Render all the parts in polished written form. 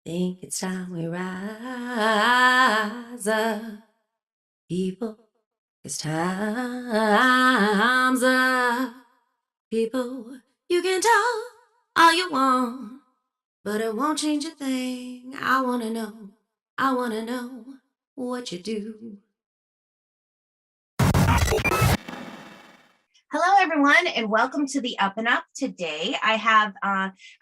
Think it's time we rise up, people. It's time's up, people. You can talk all you want, but it won't change a thing. I wanna know what you do. Hello, everyone, and welcome to the Up and Up. Today, I have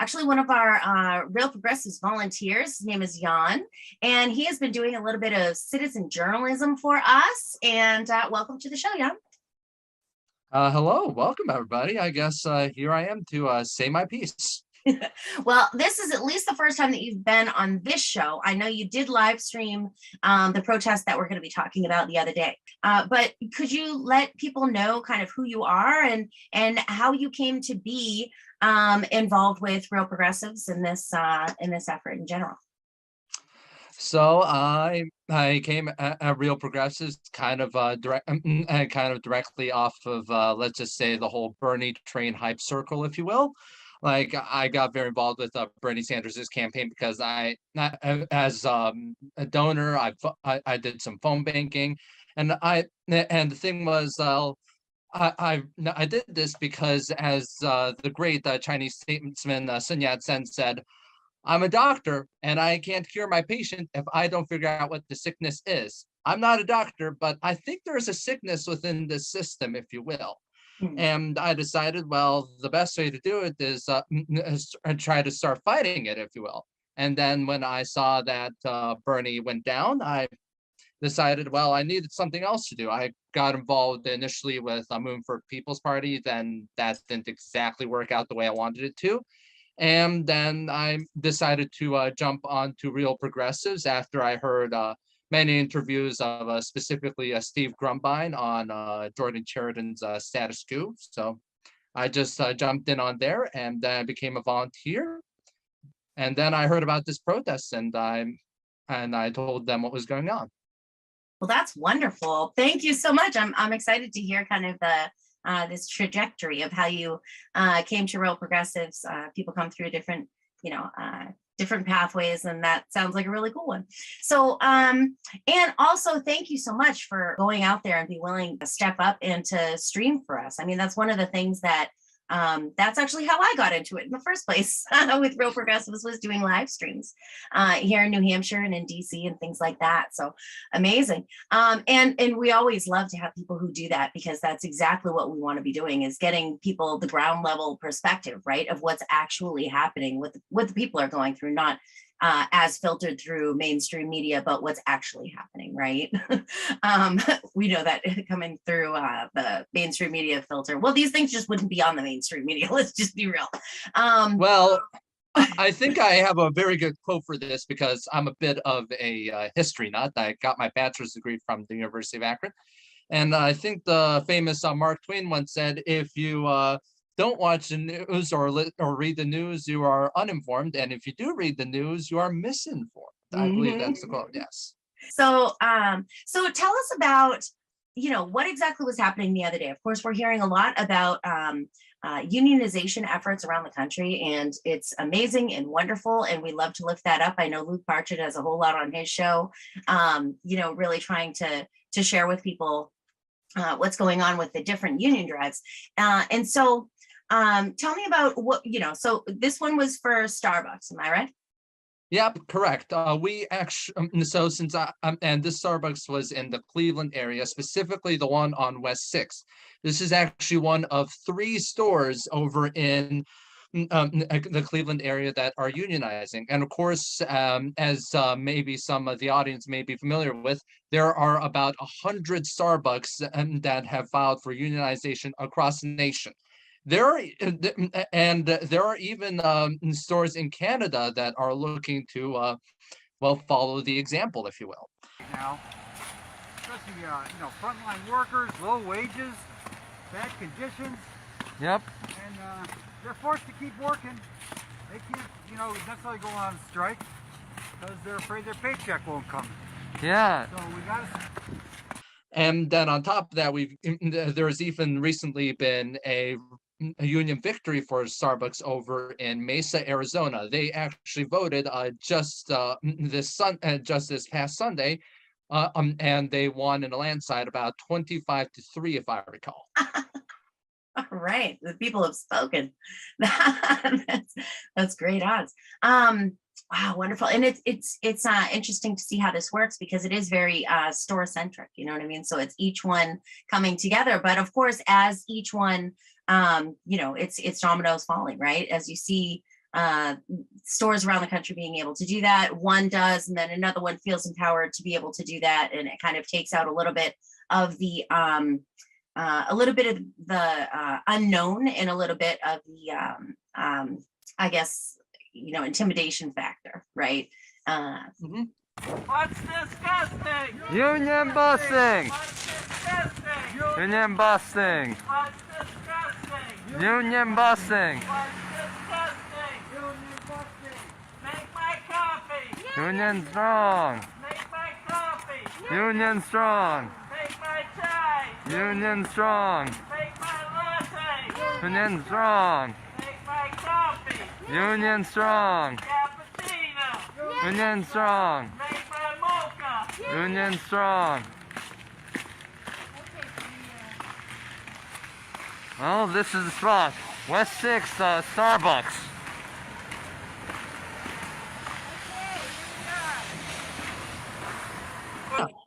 actually one of our Real Progressives volunteers. His name is Jan, and he has been doing a little bit of citizen journalism for us. And welcome to the show, Jan. Hello, welcome everybody. I guess here I am to say my piece. Well, this is at least the first time that you've been on this show. I know you did live stream the protest that we're going to be talking about the other day. But could you let people know kind of who you are and how you came to be involved with Real Progressives in this effort in general? So I came at Real Progressives kind of directly off of let's just say the whole Bernie train hype circle, if you will. Like I got very involved with Bernie Sanders's campaign because as a donor, I did some phone banking, and the thing was, I did this because as the great Chinese statesman Sun Yat-sen said, I'm a doctor and I can't cure my patient if I don't figure out what the sickness is. I'm not a doctor, but I think there's a sickness within the system, if you will. And I decided, well, the best way to do it is try to start fighting it, if you will. And then when I saw that Bernie went down, I decided, well, I needed something else to do. I got involved initially with Moon for People's Party, then that didn't exactly work out the way I wanted it to. And then I decided to jump onto Real Progressives after I heard many interviews of specifically Steve Grumbine on Jordan Sheridan's Status Quo. So I just jumped in on there and became a volunteer. And then I heard about this protest and I told them what was going on. Well, that's wonderful. Thank you so much. I'm excited to hear kind of this trajectory of how you came to Real Progressives. People come through different, different pathways, and that sounds like a really cool one. So, and also thank you so much for going out there and be willing to step up and to stream for us. I mean, that's one of the things that that's actually how I got into it in the first place with Real Progressives, was doing live streams here in New Hampshire and in DC and things like that. So amazing. And we always love to have people who do that, because that's exactly what we want to be doing, is getting people the ground level perspective, right, of what's actually happening, what the people are going through, not as filtered through mainstream media, but what's actually happening, right? We know that coming through the mainstream media filter, well, these things just wouldn't be on the mainstream media. Let's just be real. Well, I think I have a very good quote for this because I'm a bit of a history nut. I got my bachelor's degree from the University of Akron. And I think the famous Mark Twain once said, if you don't watch the news or read the news, you are uninformed. And if you do read the news, you are misinformed. I believe that's the quote, yes. So tell us about, what exactly was happening the other day. Of course, we're hearing a lot about unionization efforts around the country, and it's amazing and wonderful, and we love to lift that up. I know Luke Parchett has a whole lot on his show, really trying to share with people what's going on with the different union drives. And so tell me about what, so this one was for Starbucks, am I right? Yep, correct. We actually, so since and this Starbucks was in the Cleveland area, specifically the one on West 6th. This is actually one of 3 stores over in the Cleveland area that are unionizing. And of course, as maybe some of the audience may be familiar with, there are about 100 Starbucks that have filed for unionization across the nation. There are even stores in Canada that are looking to, follow the example, if you will. Now, especially frontline workers, low wages, bad conditions. Yep. And they're forced to keep working. They can't, necessarily go on strike because they're afraid their paycheck won't come. Yeah. So we got to. And then on top of that, there's even recently been a a union victory for Starbucks over in Mesa, Arizona. They actually voted just this past Sunday, and they won in a landslide about 25-3, if I recall. All right, the people have spoken. That's great odds. Wow, wonderful. And it's interesting to see how this works, because it is very store centric, you know what I mean? So it's each one coming together, but of course, as each one, you know, it's dominoes falling, right? As you see stores around the country being able to do that, one does, and then another one feels empowered to be able to do that, and it kind of takes out a little bit of the unknown, and a little bit of the I guess, you know, intimidation factor, right? What's disgusting? Union busting! What's disgusting? Union busting! What's disgusting? Union busting! What's disgusting? Union busting. Make my coffee. Union strong! Make my coffee. Union strong! Make my chai. Union strong! Make my latte. Union strong! Make my coffee. Union strong! Cappuccino. Union strong! Make my mocha. Union strong! Oh, this is the spot. West 6, Starbucks.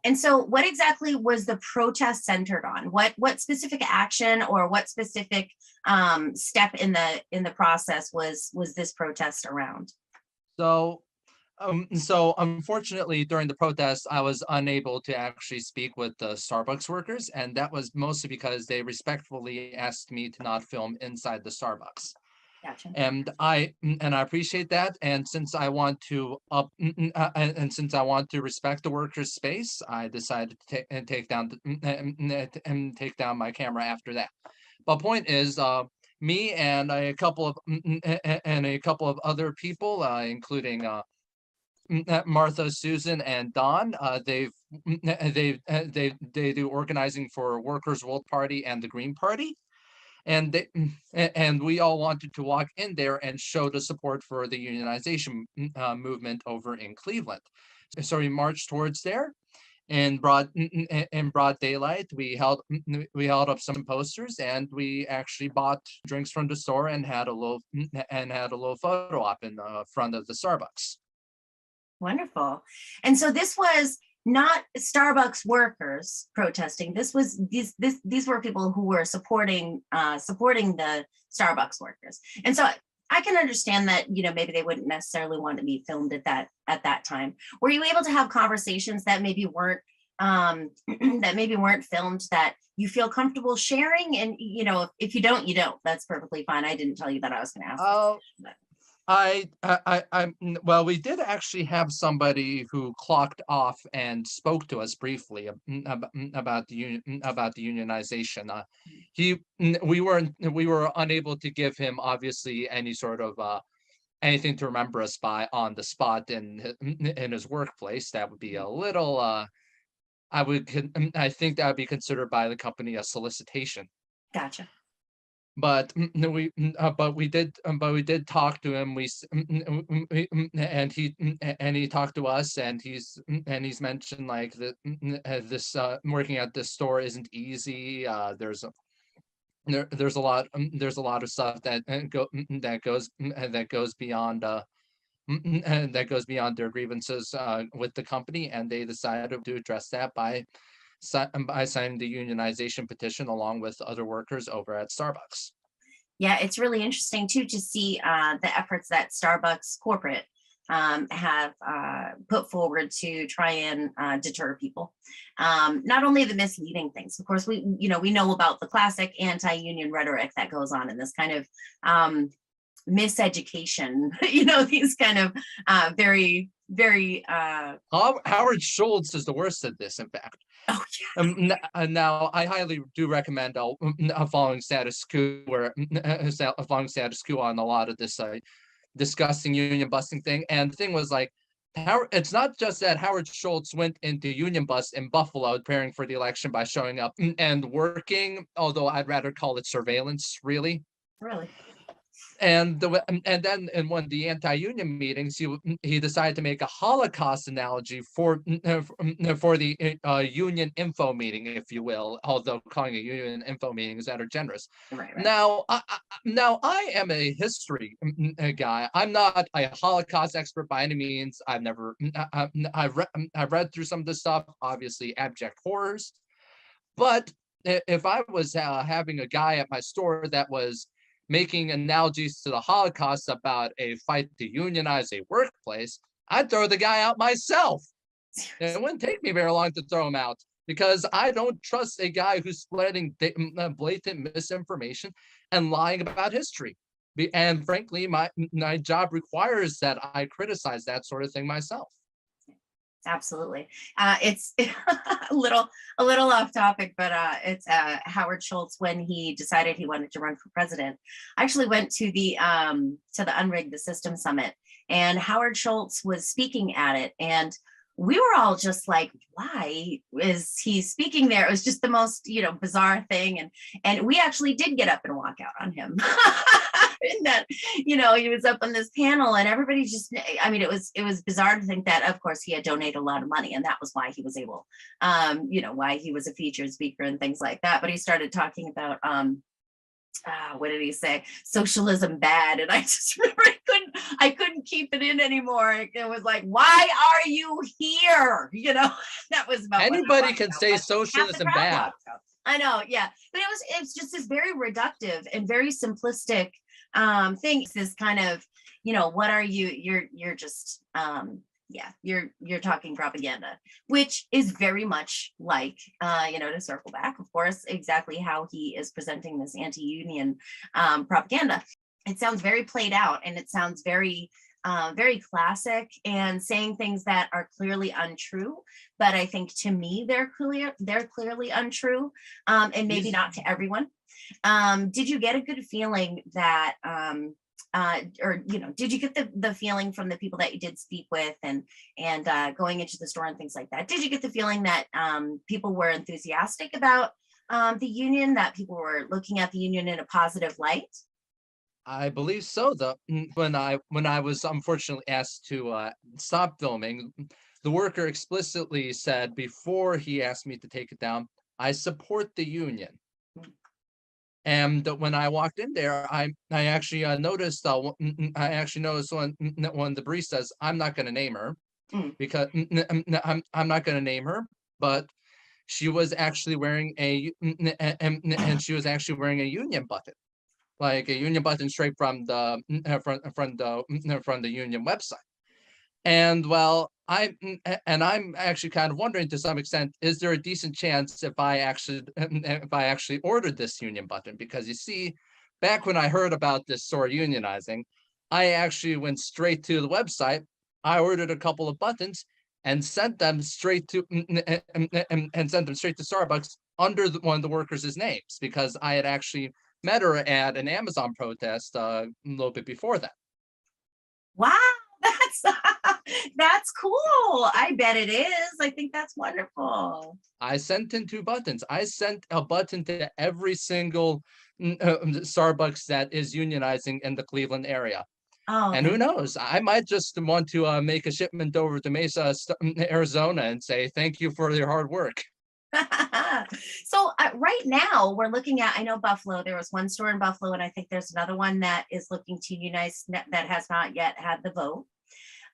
And so what exactly was the protest centered on? What specific action, or what specific step in the process was this protest around? So unfortunately, during the protest, I was unable to actually speak with the Starbucks workers, and that was mostly because they respectfully asked me to not film inside the Starbucks. Gotcha. And I appreciate that. And since I want to respect the workers' space, I decided to take down my camera after that. But point is, me and a couple of other people, including Martha, Susan, and Don, they do organizing for Workers' World Party and the Green Party. And we all wanted to walk in there and show the support for the unionization movement over in Cleveland. So we marched towards there in broad daylight. We held up some posters, and we actually bought drinks from the store and had a little photo op in the front of the Starbucks. Wonderful. And so this was not Starbucks workers protesting. These were people who were supporting the Starbucks workers. And so I can understand that, you know, maybe they wouldn't necessarily want to be filmed at that time. Were you able to have conversations that maybe weren't filmed, that you feel comfortable sharing? And, you know, if you don't, you don't. That's perfectly fine. I didn't tell you that I was going to ask. Oh, well, we did actually have somebody who clocked off and spoke to us briefly about the unionization. We were unable to give him obviously any sort of anything to remember us by on the spot in his workplace. That would be a little I think that would be considered by the company a solicitation. Gotcha. But we did talk to him. And he talked to us, and he's mentioned like this working at this store isn't easy. There's a lot of stuff that goes beyond their grievances with the company, and they decided to address that by signing the unionization petition along with other workers over at Starbucks. Yeah, it's really interesting too to see the efforts that Starbucks corporate have put forward to try and deter people. Not only the misleading things, of course, we know about the classic anti-union rhetoric that goes on in this kind of miseducation, these kind of very, very Howard Schultz is the worst at this, in fact. Oh yeah. Now I highly do recommend following status quo, on a lot of this disgusting union busting thing. And the thing was like, it's not just that Howard Schultz went into union bust in Buffalo preparing for the election by showing up and working, although I'd rather call it surveillance, really. Really? And then in one of the anti-union meetings, he decided to make a Holocaust analogy for the union info meeting, if you will, although calling a union info meeting is that are generous. Right. Now, I am a history guy. I'm not a Holocaust expert by any means. I've never I've read through some of this stuff, obviously abject horrors. But if I was having a guy at my store that was making analogies to the Holocaust about a fight to unionize a workplace, I'd throw the guy out myself. And it wouldn't take me very long to throw him out, because I don't trust a guy who's spreading blatant misinformation and lying about history. And frankly, my job requires that I criticize that sort of thing myself. Absolutely. It's a little off topic, but it's Howard Schultz, when he decided he wanted to run for president. I actually went to the Unrig the System Summit, and Howard Schultz was speaking at it, and we were all just like, why is he speaking there? It was just the most, bizarre thing. And we actually did get up and walk out on him. And that, he was up on this panel, and everybody just, it was bizarre to think that, of course, he had donated a lot of money, and that was why he was able, why he was a featured speaker and things like that. But he started talking about, what did he say? Socialism bad. And I just remember I couldn't keep it in anymore. It was like, why are you here? That was about anybody can say socialism bad. I know, yeah. But it's just this very reductive and very simplistic thing. It's this kind of, what are you? You're just you're talking propaganda, which is very much like, to circle back, of course, exactly how he is presenting this anti-union propaganda. It sounds very played out, and it sounds very, very classic, and saying things that are clearly untrue. But I think to me, they're clearly untrue, and maybe not to everyone. Did you get a good feeling that, did you get the feeling from the people that you did speak with, and going into the store and things like that? Did you get the feeling that people were enthusiastic about the union, that people were looking at the union in a positive light? I believe so. When I was unfortunately asked to stop filming, the worker explicitly said, before he asked me to take it down, I support the union. And when I walked in there, I actually noticed one of the baristas. I'm not going to name her, because I'm not going to name her, but she was actually wearing a union button, like a union button straight from the union website. And well, I'm actually kind of wondering, to some extent, is there a decent chance if I actually ordered this union button? Because you see, back when I heard about this store unionizing, I actually went straight to the website. I ordered a couple of buttons and sent them straight to Starbucks under one of the workers' names, because I had actually met her at an Amazon protest a little bit before that. Wow, that's cool. I bet it is. I think that's wonderful. I sent in 2 buttons. I sent a button to every single Starbucks that is unionizing in the Cleveland area. Oh, and who knows? I might just want to make a shipment over to Mesa, Arizona, and say thank you for your hard work. So right now we're looking at, I know Buffalo, there was one store in Buffalo, and I think there's another one that is looking to unionize that has not yet had the vote.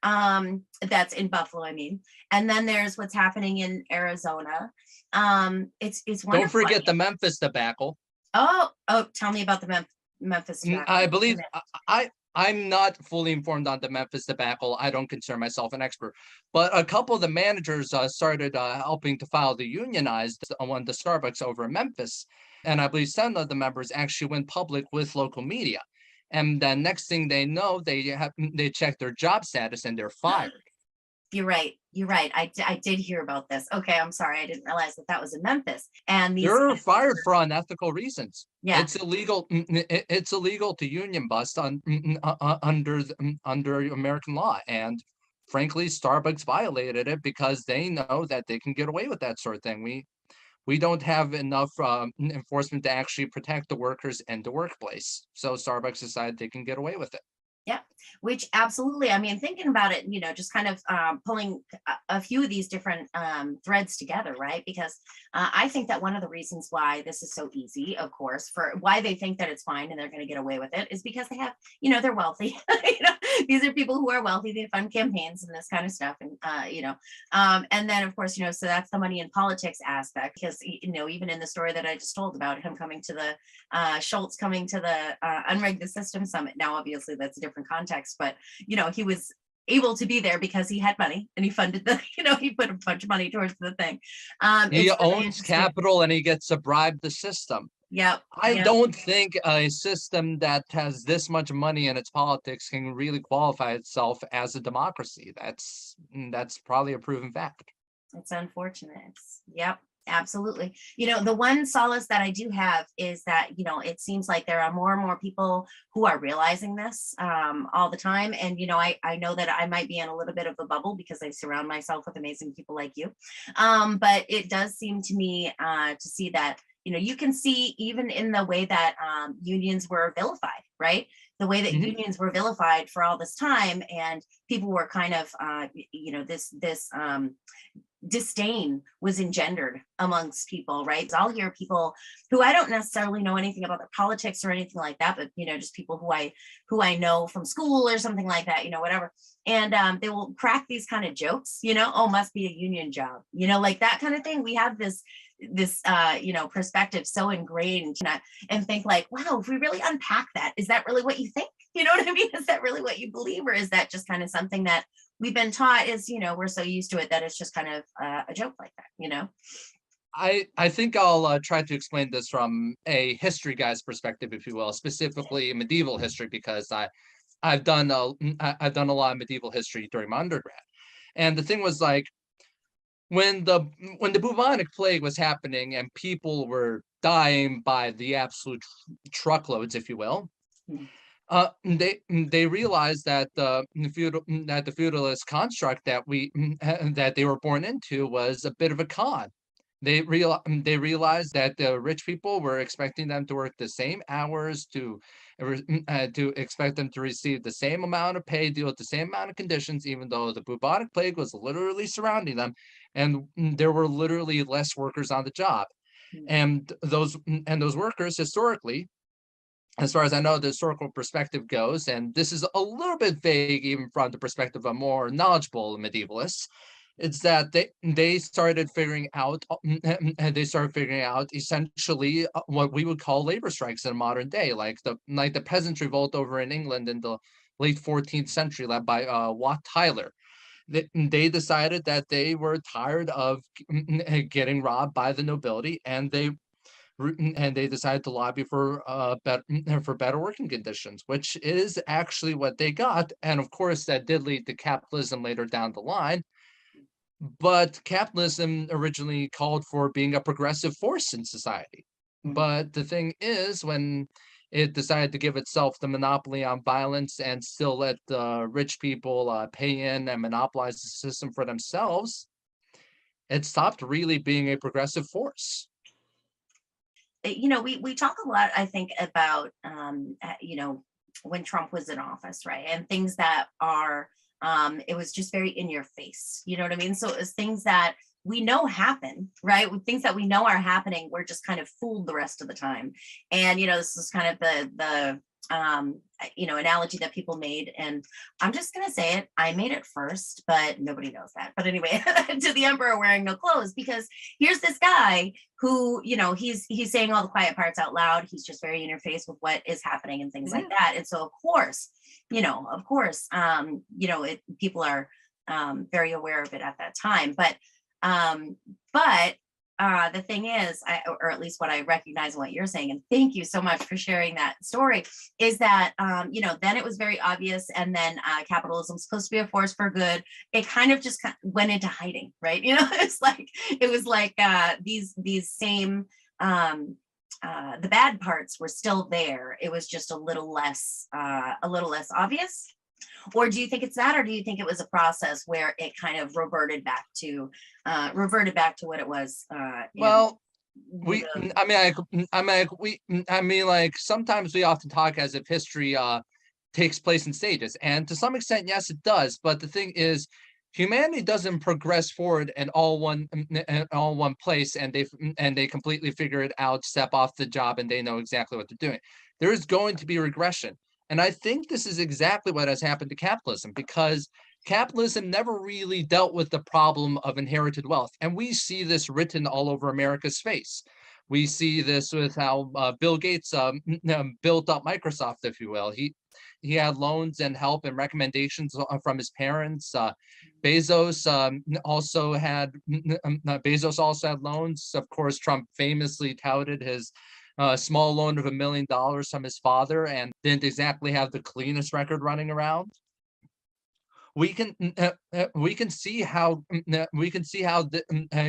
That's in Buffalo, I mean. And then there's what's happening in Arizona. It's wonderful. Don't forget the Memphis debacle. Oh, tell me about the Memphis debacle. I believe I'm not fully informed on the Memphis debacle. I don't consider myself an expert, but a couple of the managers started helping to file the unionized on the Starbucks over in Memphis. And I believe some of the members actually went public with local media. And then next thing they know, they check their job status and they're fired. You're right. I did hear about this. Okay, I'm sorry. I didn't realize that was in Memphis. And they're fired for unethical reasons. Yeah, it's illegal. It's illegal to union bust under American law. And frankly, Starbucks violated it because they know that they can get away with that sort of thing. we don't have enough enforcement to actually protect the workers and the workplace. So Starbucks decided they can get away with it. Yeah, which absolutely, I mean, thinking about it, just kind of pulling a few of these different threads together, right? Because I think that one of the reasons why this is so easy, of course, for why they think that it's fine and they're going to get away with it is because they have, they're wealthy. These are people who are wealthy, they fund campaigns and this kind of stuff. And, and then of course, so that's the money in politics aspect, because, even in the story that I just told about him coming to the Schultz coming to the Unrig the System Summit. Now, obviously that's a different context, but he was able to be there because he had money and he funded the, he put a bunch of money towards the thing. He It's really owns capital and he gets to bribe the system. Yep. I don't think a system that has this much money in its politics can really qualify itself as a democracy. That's probably a proven fact. It's unfortunate. Yep. Absolutely. The one solace that I do have is that, it seems like there are more and more people who are realizing this all the time. And, I know that I might be in a little bit of a bubble because I surround myself with amazing people like you. But it does seem to me to see that, you can see even in the way that unions were vilified, right? The way that unions were vilified for all this time, and people were kind of, this disdain was engendered amongst people, right? So I'll hear people who I don't necessarily know anything about their politics or anything like that, but just people who I know from school or something like that, whatever. And they will crack these kind of jokes, oh, must be a union job, like that kind of thing. We have this perspective so ingrained, and think like, wow, if we really unpack that, is that really what you think? You know what I mean? Is that really what you believe? Or is that just kind of something that we've been taught is, we're so used to it that it's just kind of a joke like that, I think I'll try to explain this from a history guy's perspective, if you will, specifically medieval history, because I've done a lot of medieval history during my undergrad. And the thing was, like, when the bubonic plague was happening and people were dying by the absolute truckloads, if you will, they realized that the feudalist construct that they were born into was a bit of a con. They realized that the rich people were expecting them to work the same hours, to expect them to receive the same amount of pay, deal with the same amount of conditions, even though the bubonic plague was literally surrounding them, and there were literally less workers on the job. And those workers historically, as far as I know, the historical perspective goes, and this is a little bit vague even from the perspective of more knowledgeable medievalists, it's that they started figuring out essentially what we would call labor strikes in modern day, like the peasants' revolt over in England in the late 14th century, led by Wat Tyler. They decided that they were tired of getting robbed by the nobility, and they decided to lobby for better working conditions, which is actually what they got. And of course, that did lead to capitalism later down the line. But capitalism originally called for being a progressive force in society. But the thing is, when it decided to give itself the monopoly on violence and still let the rich people pay in and monopolize the system for themselves, it stopped really being a progressive force. We talk a lot, I think, about, when Trump was in office, right? And things that are, it was just very in your face, you know what I mean? So it was things that we know happen, right? Things that we know are happening, we're just kind of fooled the rest of the time. And, this is kind of the analogy that people made. And I'm just going to say it, I made it first, but nobody knows that. But anyway, to the emperor wearing no clothes, because here's this guy who, he's saying all the quiet parts out loud. He's just very in your face with what is happening and things like that. And so, of course, people are very aware of it at that time. But the thing is, or at least what I recognize in what you're saying, and thank you so much for sharing that story, is that, then it was very obvious. And then capitalism is supposed to be a force for good. It kind of just went into hiding, right? It was like these same, the bad parts were still there. It was just a little less obvious. Or do you think it's that, or do you think it was a process where it kind of reverted back to what it was? Well, we I mean like sometimes we often talk as if history takes place in stages, and to some extent yes it does, but the thing is humanity doesn't progress forward in all one place, and they completely figure it out, step off the job, and they know exactly what they're doing. There is going to be regression, and I think this is exactly what has happened to capitalism, because capitalism never really dealt with the problem of inherited wealth. And we see this written all over America's face. We see this with how Bill Gates built up Microsoft, if you will. He had loans and help and recommendations from his parents. Bezos also had loans. Of course, Trump famously touted his small loan of $1 million from his father, and didn't exactly have the cleanest record running around. We can see how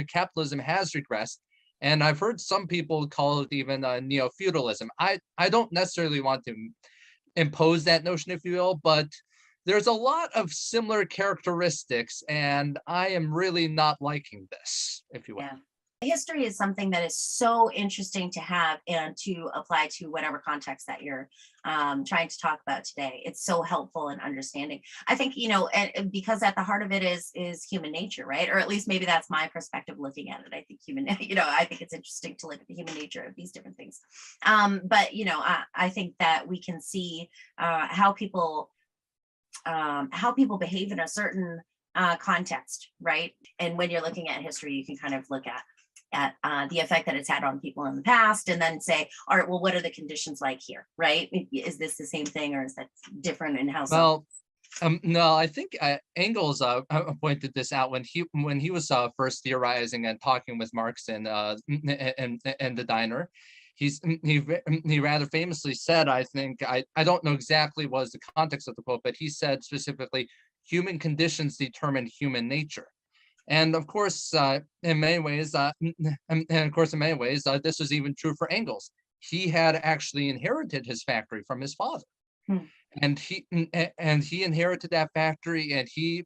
capitalism has regressed, and I've heard some people call it even neo-feudalism. I don't necessarily want to impose that notion, if you will, but there's a lot of similar characteristics, and I am really not liking this, if you will. Yeah. History is something that is so interesting to have and to apply to whatever context that you're trying to talk about today. It's so helpful in understanding. I think, and because at the heart of it is human nature, right? Or at least maybe that's my perspective looking at it. I think I think it's interesting to look at the human nature of these different things. But I think that we can see how people behave in a certain context, right? And when you're looking at history, you can kind of look at the effect that it's had on people in the past, and then say, all right, well, what are the conditions like here, right? Is this the same thing, or is that different in how? Well, no, I think Engels pointed this out when he was first theorizing and talking with Marx in the diner. He rather famously said, I think, I don't know exactly what was the context of the quote, but he said specifically, human conditions determine human nature. And of course, in many ways, this was even true for Engels. He had actually inherited his factory from his father, and he inherited that factory, and he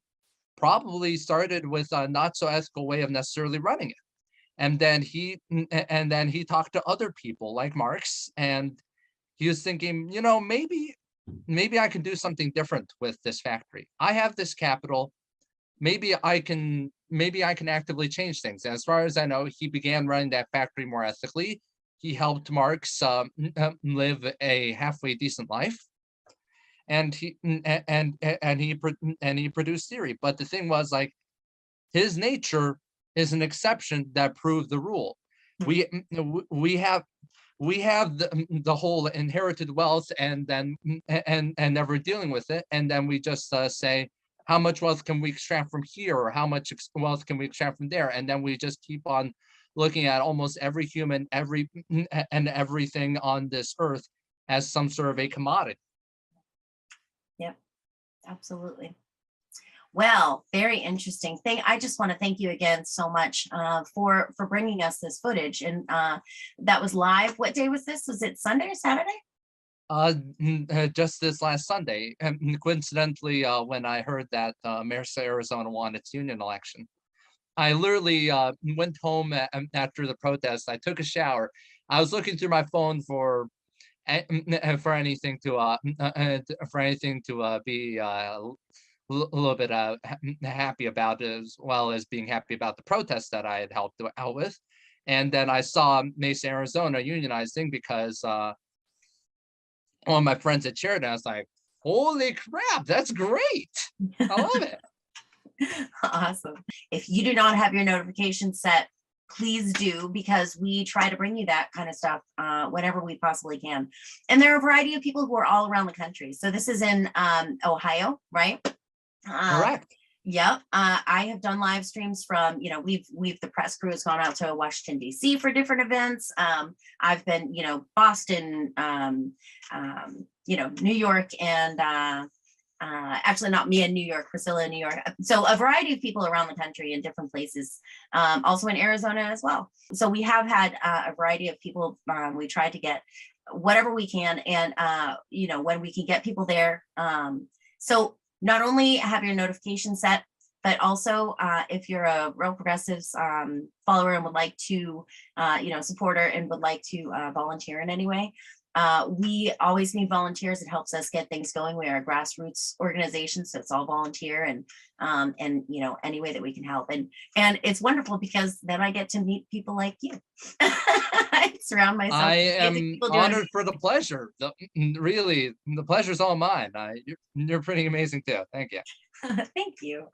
probably started with a not so ethical way of necessarily running it. And then he talked to other people like Marx, and he was thinking, maybe I can do something different with this factory. I have this capital. Maybe I can actively change things. And as far as I know, he began running that factory more ethically. He helped Marx live a halfway decent life, and he produced theory. But the thing was, like, his nature is an exception that proved the rule. We have the whole inherited wealth, and then never dealing with it, and then we just say, how much wealth can we extract from here, or how much wealth can we extract from there? And then we just keep on looking at almost every human, everything on this earth as some sort of a commodity. Yep, absolutely. Well, very interesting thing. I just want to thank you again so much for bringing us this footage. And that was live. What day was this? Was it Sunday or Saturday? Just this last Sunday, and coincidentally, when I heard that Mercer, Arizona won its union election, I literally went home after the protest. I took a shower. I was looking through my phone for anything to be a little bit happy about, as well as being happy about the protest that I had helped out with. And then I saw Mesa, Arizona unionizing, because one of my friends had shared it. I was like, holy crap, that's great. I love it. Awesome. If you do not have your notifications set, please do, because we try to bring you that kind of stuff whenever we possibly can. And there are a variety of people who are all around the country. So this is in Ohio, right? Correct. Yep. I have done live streams from, we've the press crew has gone out to Washington, D.C. for different events. I've been, Boston, New York, and actually not me in New York, Priscilla in New York. So a variety of people around the country in different places, also in Arizona as well. So we have had a variety of people. We try to get whatever we can, and when we can get people there. So not only have your notification set, but also if you're a Real Progressives follower and would like to, supporter and would like to volunteer in any way, we always need volunteers. It helps us get things going. We are a grassroots organization, so it's all volunteer and any way that we can help. And it's wonderful because then I get to meet people like you. I surround myself. I with am people doing- honored for the pleasure. Really, the pleasure's all mine. You're pretty amazing too. Thank you. Thank you.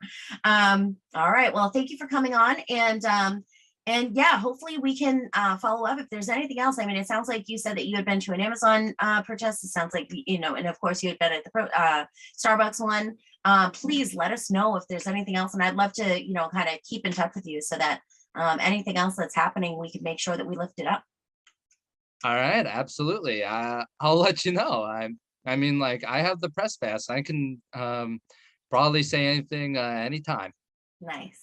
All right. Well, thank you for coming on. And yeah, hopefully we can follow up if there's anything else. I mean, it sounds like you said that you had been to an Amazon protest. It sounds like, and of course you had been at the Starbucks one. Please let us know if there's anything else. And I'd love to, kind of keep in touch with you so that anything else that's happening, we can make sure that we lift it up. All right, absolutely. I'll let you know. I mean, like, I have the press pass. I can probably say anything anytime. Nice.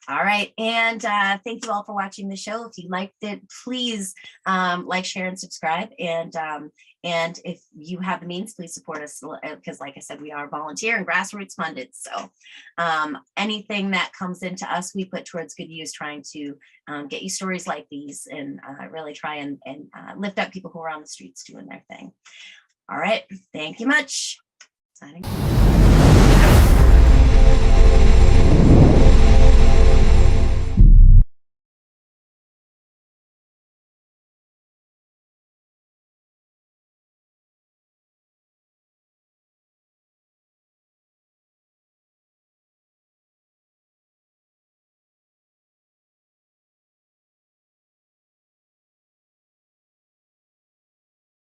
All right. And thank you all for watching the show. If you liked it, please like, share, and subscribe. And if you have the means, please support us because, like I said, we are volunteer and grassroots funded. So anything that comes into us, we put towards good use, trying to get you stories like these and really try and lift up people who are on the streets doing their thing. All right. Thank you much. Signing off.